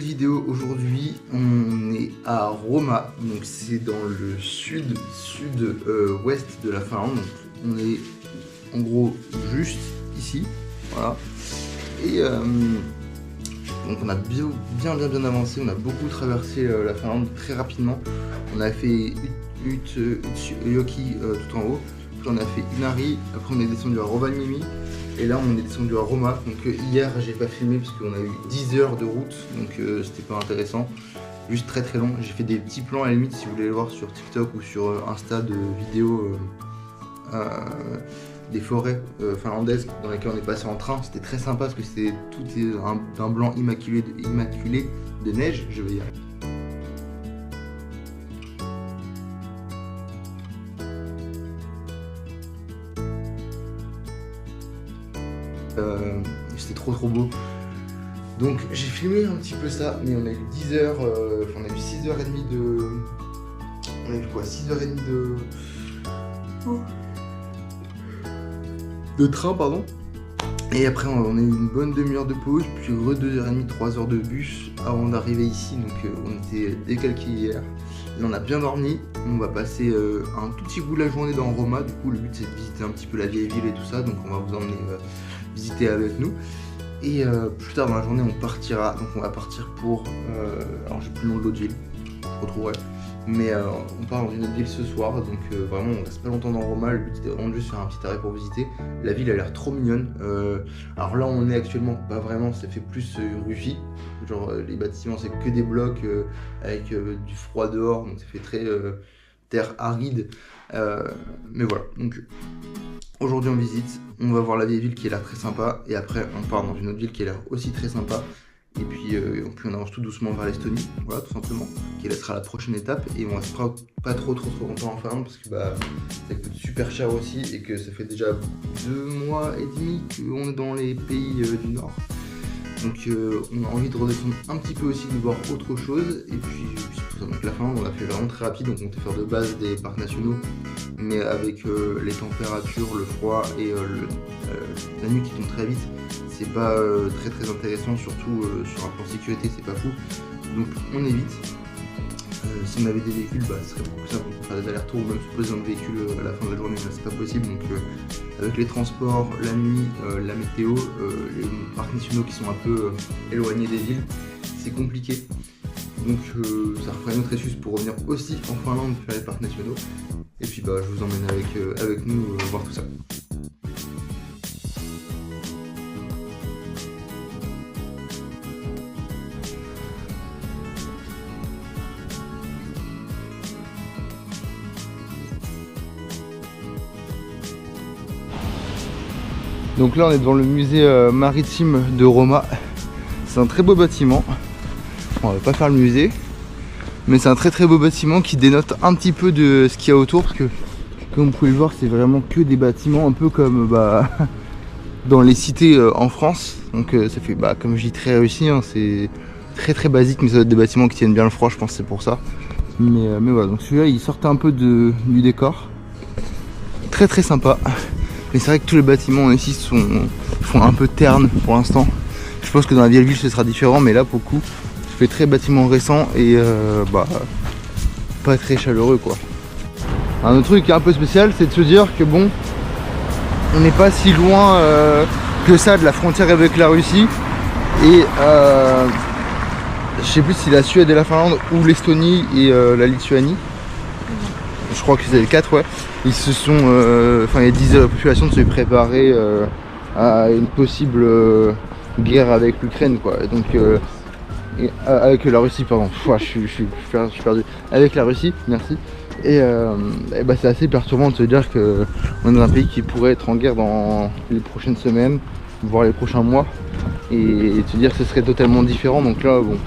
Vidéo aujourd'hui, on est à Roma, donc c'est dans le sud-ouest de la Finlande, donc on est en gros juste ici, voilà. Et donc on a bien avancé, on a beaucoup traversé la Finlande très rapidement. On a fait Utsujoki tout en haut, puis on a fait Inari, après on est descendu à Rovaniemi. Et là on est descendu à Roma, donc hier j'ai pas filmé parce qu'on a eu 10 heures de route, donc c'était pas intéressant, juste très long. J'ai fait des petits plans à la limite si vous voulez les voir sur TikTok ou sur Insta de vidéos des forêts finlandaises dans lesquelles on est passé en train. C'était très sympa parce que c'était tout d'un blanc immaculé de neige, je vais y arriver. C'était trop beau. Donc j'ai filmé un petit peu ça, mais on a eu 10 heures, on a eu 6h30 de... On a eu quoi, 6h30 de train, pardon. Et après on a eu une bonne demi-heure de pause, puis 2h30, 3 heures de bus avant d'arriver ici. Donc on était décalqué hier. Là on a bien dormi, on va passer un tout petit bout de la journée dans Roma. Du coup le but c'est de visiter un petit peu la vieille ville et tout ça, donc on va vous emmener visiter avec nous. Et plus tard dans la journée on partira, donc on va partir pour, alors j'ai plus le nom de l'autre ville, je retrouverai, mais on part dans une autre ville ce soir, donc vraiment on reste pas longtemps dans Roma, le but c'est vraiment juste faire un petit arrêt pour visiter. La ville a l'air trop mignonne, alors là on est actuellement pas vraiment, ça fait plus rugie, genre les bâtiments c'est que des blocs avec du froid dehors, donc ça fait très terre aride, mais voilà, donc aujourd'hui on visite, on va voir la vieille ville qui a l'air très sympa, et après on part dans une autre ville qui a l'air aussi très sympa, et puis on avance tout doucement vers l'Estonie, voilà tout simplement, qui sera la prochaine étape, et on restera pas trop longtemps en Finlande parce que bah ça coûte super cher aussi, et que ça fait déjà 2 mois et demi qu'on est dans les pays du Nord. Donc on a envie de redescendre un petit peu aussi, de voir autre chose, et puis c'est tout ça. Donc la Finlande on l'a fait vraiment très rapide, donc on peut faire de base des parcs nationaux, mais avec les températures, le froid et la nuit qui tombe très vite, c'est pas très intéressant, surtout sur un plan sécurité c'est pas fou, donc on évite. Si on avait des véhicules, bah, ce serait beaucoup plus simple pour faire des allers-retours ou même se poser dans le véhicule à la fin de la journée, mais c'est pas possible. Donc avec les transports, la nuit, la météo, les parcs nationaux qui sont un peu éloignés des villes, c'est compliqué. Donc ça refera une autre excuse pour revenir aussi en Finlande faire les parcs nationaux. Et puis bah, je vous emmène avec nous voir tout ça. Donc là on est devant le musée maritime de Roma. C'est un très beau bâtiment. On va pas faire le musée, mais c'est un très beau bâtiment qui dénote un petit peu de ce qu'il y a autour, parce que comme vous pouvez le voir c'est vraiment que des bâtiments un peu comme dans les cités en France. Donc ça fait comme je dis très réussi, hein, c'est très basique, mais ça doit être des bâtiments qui tiennent bien le froid, je pense que c'est pour ça. Mais voilà, donc celui-là il sortait un peu du décor. Très sympa. Mais c'est vrai que tous les bâtiments ici font un peu terne pour l'instant. Je pense que dans la vieille ville ce sera différent, mais là pour le coup ça fait très bâtiment récent et pas très chaleureux quoi. Un autre truc un peu spécial, c'est de se dire que bon, on n'est pas si loin que ça de la frontière avec la Russie, et je sais plus si la Suède et la Finlande ou l'Estonie et la Lituanie. Je crois que c'est les 4, ouais. Ils se sont, ils disaient à la population de se préparer à une possible guerre avec l'Ukraine, quoi. Et donc, avec la Russie, pardon. Je suis perdu. Avec la Russie, merci. Et c'est assez perturbant de se dire qu'on est dans un pays qui pourrait être en guerre dans les prochaines semaines, voire les prochains mois, et de se dire que ce serait totalement différent. Donc là, bon,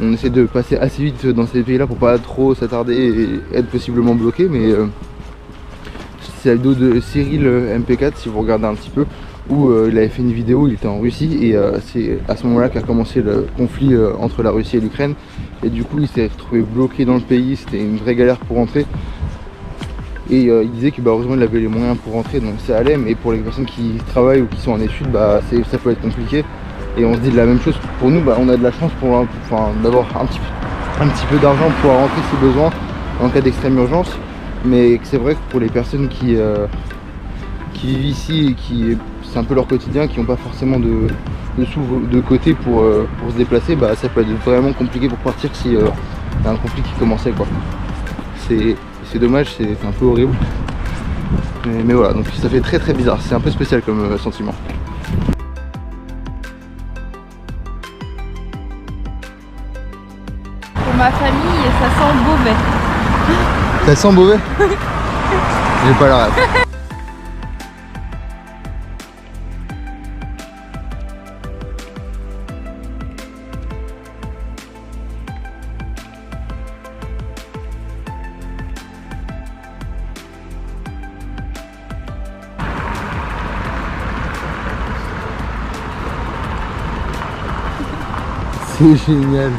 on essaie de passer assez vite dans ces pays là pour pas trop s'attarder et être possiblement bloqué, mais c'est la vidéo de Cyril MP4 si vous regardez un petit peu, où il avait fait une vidéo, il était en Russie, et c'est à ce moment là qu'a commencé le conflit entre la Russie et l'Ukraine, et du coup il s'est retrouvé bloqué dans le pays, c'était une vraie galère pour rentrer, et il disait que heureusement il avait les moyens pour rentrer, donc ça allait, mais pour les personnes qui travaillent ou qui sont en études, ça peut être compliqué. Et on se dit la même chose pour nous, on a de la chance pour d'avoir un petit peu d'argent pour pouvoir rentrer si besoin en cas d'extrême urgence. Mais c'est vrai que pour les personnes qui vivent ici et qui c'est un peu leur quotidien, qui n'ont pas forcément de sous de côté pour se déplacer, ça peut être vraiment compliqué pour partir si y a un conflit qui commençait quoi. C'est dommage, c'est un peu horrible. Mais voilà, donc ça fait très très bizarre, c'est un peu spécial comme sentiment. Pour ma famille, ça sent Beauvais. Ça sent Beauvais? J'ai pas la rêve. C'est génial.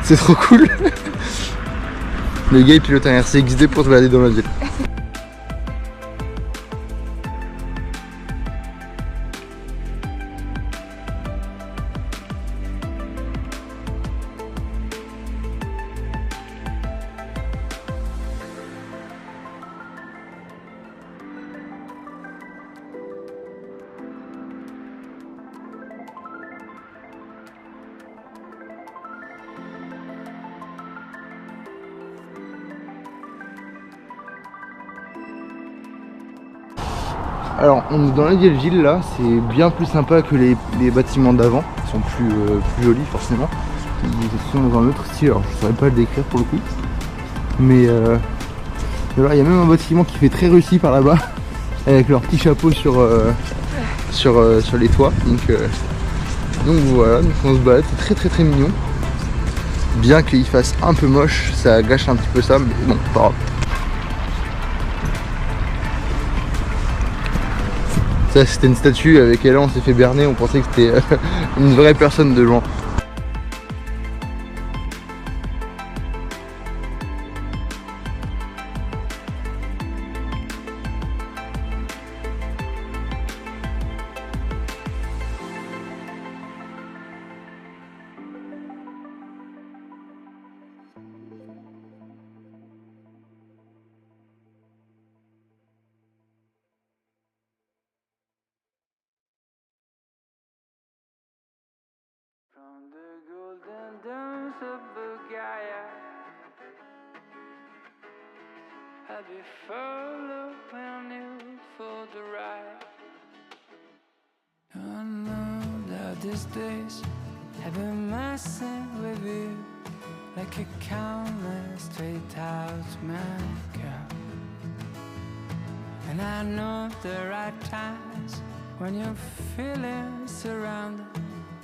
C'est trop cool. Le gars il pilote un RCXD pour se balader dans la ville. Alors on est dans la vieille ville là, c'est bien plus sympa que les bâtiments d'avant, ils sont plus jolis forcément. Ils sont dans un autre style, alors je saurais pas le décrire pour le coup. Mais alors il y a même un bâtiment qui fait très réussi par là-bas, avec leur petit chapeau sur les toits. Donc voilà, donc on se balade, c'est très très mignon. Bien qu'il fasse un peu moche, ça gâche un petit peu ça, mais bon, pas grave. Ça c'était une statue avec elle, on s'est fait berner, on pensait que c'était une vraie personne de loin. From the golden downs of Bulgaria, I'll be following you for the ride. I know that these days have been messing with you like a countless straight out man girl. And I know the right times when you're feeling surrounded.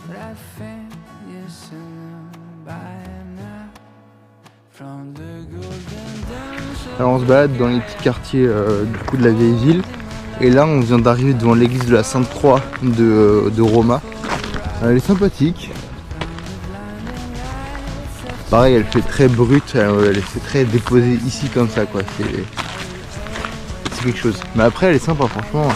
But I think you should know by now. From the golden downs. Alors on se balade dans les petits quartiers du coup de la vieille ville. Et là on vient d'arriver devant l'église de la Sainte-Croix de Roma. Elle est sympathique. Pareil, elle fait très brute, elle fait très déposée ici comme ça quoi. C'est quelque chose. Mais après elle est sympa franchement.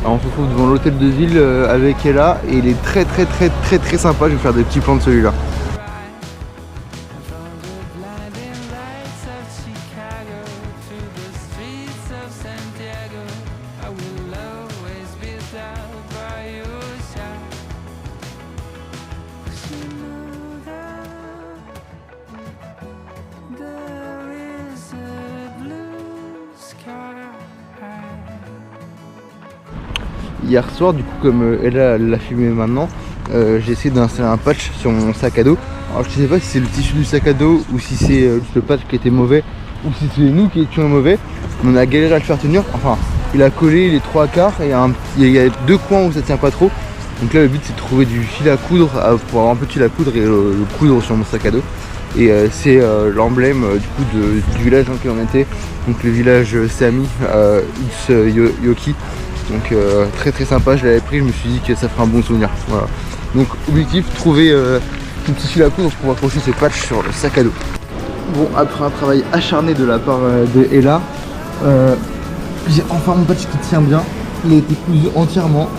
Alors on se retrouve devant l'hôtel de ville avec Ella et il est très sympa, je vais faire des petits plans de celui-là. Hier soir, du coup, comme Ella l'a filmé maintenant, j'ai essayé d'installer un patch sur mon sac à dos. Alors je sais pas si c'est le tissu du sac à dos ou si c'est le patch qui était mauvais ou si c'est nous qui étions mauvais. On a galéré à le faire tenir. Enfin, il a collé les trois quarts et il y a deux coins où ça tient pas trop. Donc là le but c'est de trouver du fil à coudre pour avoir un peu de fil à coudre et le coudre sur mon sac à dos. Et c'est l'emblème du coup du village dans lequel on était, donc le village Sami Yoki. Donc très très sympa, je l'avais pris, je me suis dit que ça ferait un bon souvenir. Voilà. Donc objectif, trouver un petit fil à coudre pour accrocher ces patchs sur le sac à dos. Bon, après un travail acharné de la part de Ella, j'ai enfin mon patch qui tient bien. Il a été cousu entièrement.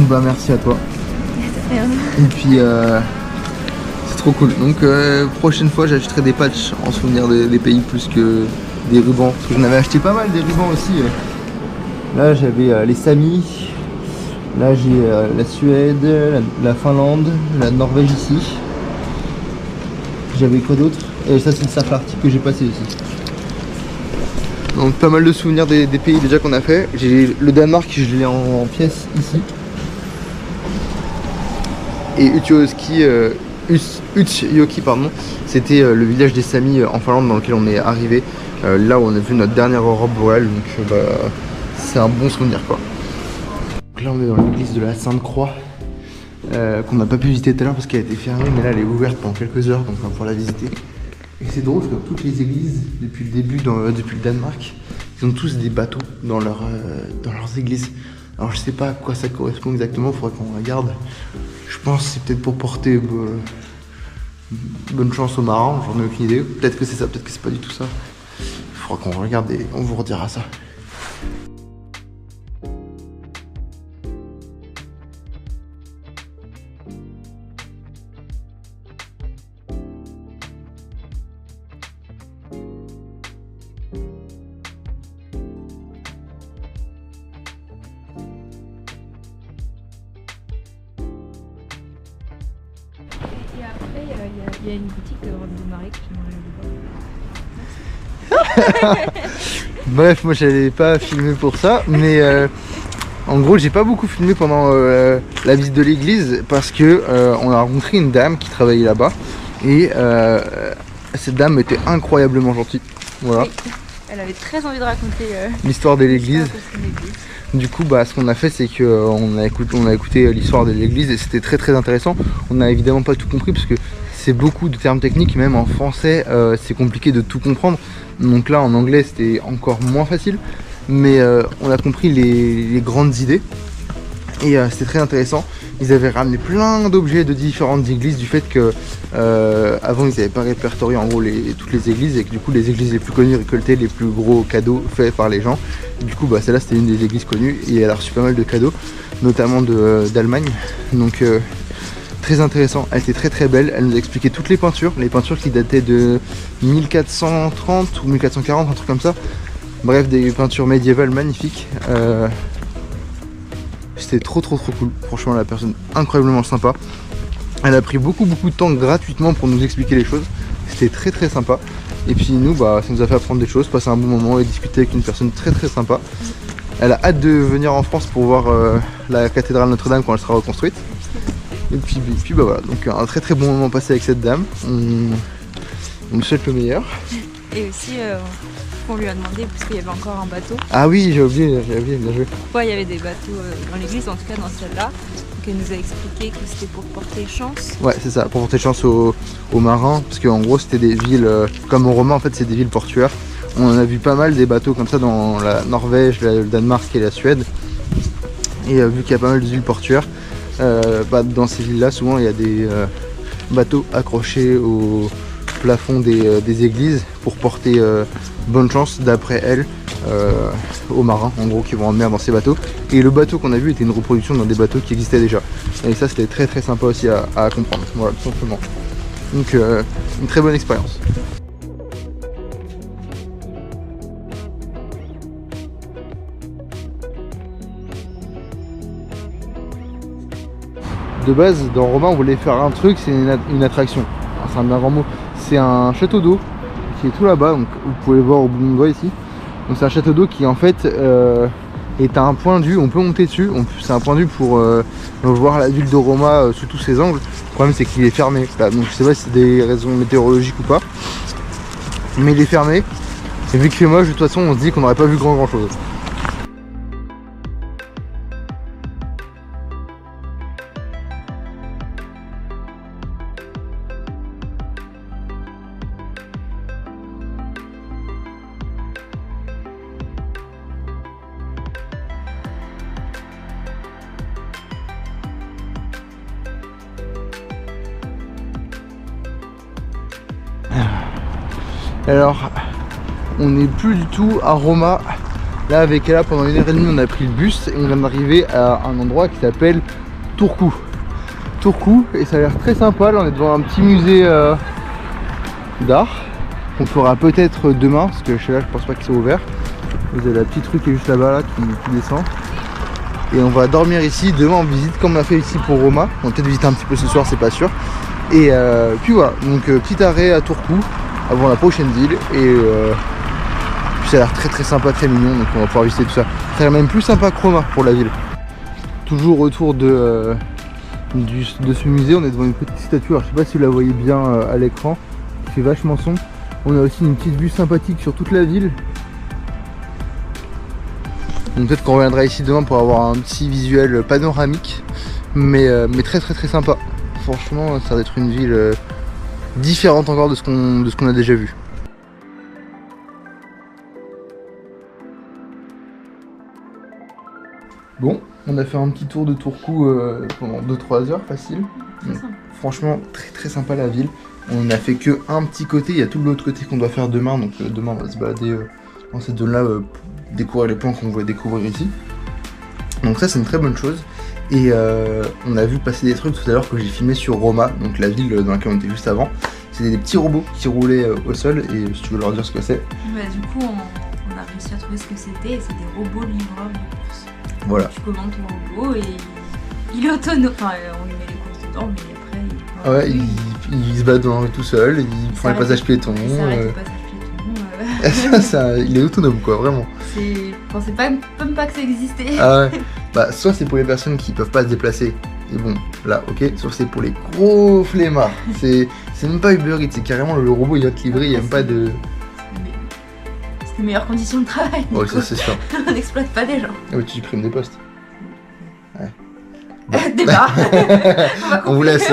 Bah merci à toi. Et puis c'est trop cool. Donc prochaine fois j'achèterai des patchs en souvenir des pays plus que des rubans. Parce que j'en avais acheté pas mal des rubans aussi. Là j'avais les Sami. Là j'ai la Suède, la Finlande, la Norvège ici. J'avais quoi d'autre? Et ça c'est le cercle arctique que j'ai passé aussi. Donc pas mal de souvenirs des pays déjà qu'on a fait. J'ai le Danemark, je l'ai en pièces ici. Et Utsjoki, pardon, c'était le village des Sami en Finlande dans lequel on est arrivé. Là où on a vu notre dernière aurore boréale, donc c'est un bon souvenir quoi. Donc là on est dans l'église de la Sainte-Croix qu'on n'a pas pu visiter tout à l'heure parce qu'elle a été fermée, mais là elle est ouverte pendant quelques heures, donc on va pouvoir la visiter. Et c'est drôle parce que toutes les églises depuis le début, depuis le Danemark, ils ont tous des bateaux dans leurs églises. Alors je sais pas à quoi ça correspond exactement, il faudrait qu'on regarde. Je pense que c'est peut-être pour porter bonne chance aux marins, j'en ai aucune idée. Peut-être que c'est ça, peut-être que c'est pas du tout ça. Il faudra qu'on regarde et on vous redira ça. Et après, il y a une boutique de robes de mariée que j'aimerais aller voir. Bref, moi j'allais pas filmer pour ça, mais en gros j'ai pas beaucoup filmé pendant la visite de l'église parce que on a rencontré une dame qui travaillait là-bas et cette dame était incroyablement gentille. Voilà. Oui. Elle avait très envie de raconter l'histoire de l'église. Du coup, ce qu'on a fait, c'est qu'on a écouté l'histoire de l'église et c'était très très intéressant. On n'a évidemment pas tout compris parce que c'est beaucoup de termes techniques, même en français, c'est compliqué de tout comprendre. Donc là, en anglais, c'était encore moins facile, mais on a compris les grandes idées et c'était très intéressant. Ils avaient ramené plein d'objets de différentes églises du fait que avant ils n'avaient pas répertorié en gros toutes les églises et que du coup les églises les plus connues récoltaient les plus gros cadeaux faits par les gens. Et du coup celle-là c'était une des églises connues et elle a reçu pas mal de cadeaux, notamment d'Allemagne. Donc très intéressant, elle était très très belle, elle nous a expliqué toutes les peintures qui dataient de 1430 ou 1440, un truc comme ça. Bref, des peintures médiévales magnifiques. C'était trop cool, franchement la personne incroyablement sympa. Elle a pris beaucoup de temps gratuitement pour nous expliquer les choses. C'était très sympa. Et puis nous ça nous a fait apprendre des choses, passer un bon moment et discuter avec une personne très sympa. Elle a hâte de venir en France pour voir la cathédrale Notre-Dame quand elle sera reconstruite. Et puis voilà, donc un très bon moment passé avec cette dame. On lui souhaite le meilleur. Et aussi on lui a demandé, parce qu'il y avait encore un bateau. Ah oui, j'ai oublié, bien joué. Pourquoi il y avait des bateaux dans l'église, en tout cas dans celle-là. Donc elle nous a expliqué que c'était pour porter chance. Ouais, c'est ça, pour porter chance aux marins, parce qu'en gros c'était des villes, comme aux Romains en fait c'est des villes portuaires. On en a vu pas mal des bateaux comme ça dans la Norvège, le Danemark et la Suède. Et vu qu'il y a pas mal de villes portuaires, dans ces villes-là souvent il y a des bateaux accrochés au plafond des églises pour porter bonne chance d'après elle aux marins en gros qui vont en mer dans ces bateaux. Et le bateau qu'on a vu était une reproduction d'un des bateaux qui existaient déjà. Et ça c'était très sympa aussi à comprendre. Voilà, tout simplement. Donc une très bonne expérience. De base, dans Romain, on voulait faire un truc, c'est une attraction. C'est un bien grand mot. C'est un château d'eau qui est tout là-bas, donc vous pouvez le voir au bout de mon doigt ici. Donc c'est un château d'eau qui en fait est à un point de vue, on peut monter dessus, c'est un point de vue pour voir la ville de Roma sous tous ses angles. Le problème c'est qu'il est fermé, là. Donc je sais pas si c'est des raisons météorologiques ou pas, mais il est fermé. Et vu qu'il fait moche, de toute façon on se dit qu'on n'aurait pas vu grand chose. Alors, on n'est plus du tout à Roma. Là, avec Ella, pendant 1h30, on a pris le bus et on vient d'arriver à un endroit qui s'appelle Turku. Turku, et ça a l'air très sympa. Là, on est devant un petit musée d'art qu'on fera peut-être demain, parce que chez là, je pense pas qu'il soit ouvert. Vous avez la petite rue qui est juste là-bas, là, qui descend. Et on va dormir ici. Demain, on visite comme on a fait ici pour Roma. On va peut-être visiter un petit peu ce soir, c'est pas sûr. Et puis voilà, donc petit arrêt à Turku avant la prochaine ville. Et ça a l'air très très sympa, très mignon, donc on va pouvoir visiter tout ça. Ça a l'air même plus sympa que Roma pour la ville. Toujours autour de ce musée, on est devant une petite statue. Alors je sais pas si vous la voyez bien à l'écran, qui fait vachement sombre. On a aussi une petite vue sympathique sur toute la ville. Donc peut-être qu'on reviendra ici demain pour avoir un petit visuel panoramique, mais très très très sympa. Franchement, ça va être une ville différente encore de ce qu'on a déjà vu. Bon, on a fait un petit tour de Turku pendant 2-3 heures facile. Donc, franchement, très très sympa la ville. On n'a fait que un petit côté, il y a tout l'autre côté qu'on doit faire demain. Donc demain on va se balader dans cette zone-là pour découvrir les points qu'on voulait découvrir ici. Donc ça c'est une très bonne chose. Et on a vu passer des trucs tout à l'heure que j'ai filmé sur Roma, donc la ville dans laquelle on était juste avant. C'était des petits robots qui roulaient au sol, et si tu veux leur dire ce que c'est. Bah, du coup on a réussi à trouver ce que c'était, et c'est des robots livreurs de courses. Voilà. Tu commandes ton robot et il est autonome. Enfin, on lui met les courses dedans, mais après ah ouais, il se balade dans la rue tout seul, il prend les passages piétons. Il s'arrête les passages piétons. Il est autonome quoi, vraiment. Je pensais même pas que ça existait. Ah ouais. Bah soit c'est pour les personnes qui peuvent pas se déplacer. Et bon, là ok, sauf c'est pour les gros flemmards. C'est même pas Uber Eats, c'est carrément le robot, il va te livrer, il n'y a même pas de... C'est les meilleures conditions de travail. Ouais, ça c'est sûr. On n'exploite pas des gens. Ah oui, tu supprimes des postes. Ouais. Débat. On vous laisse...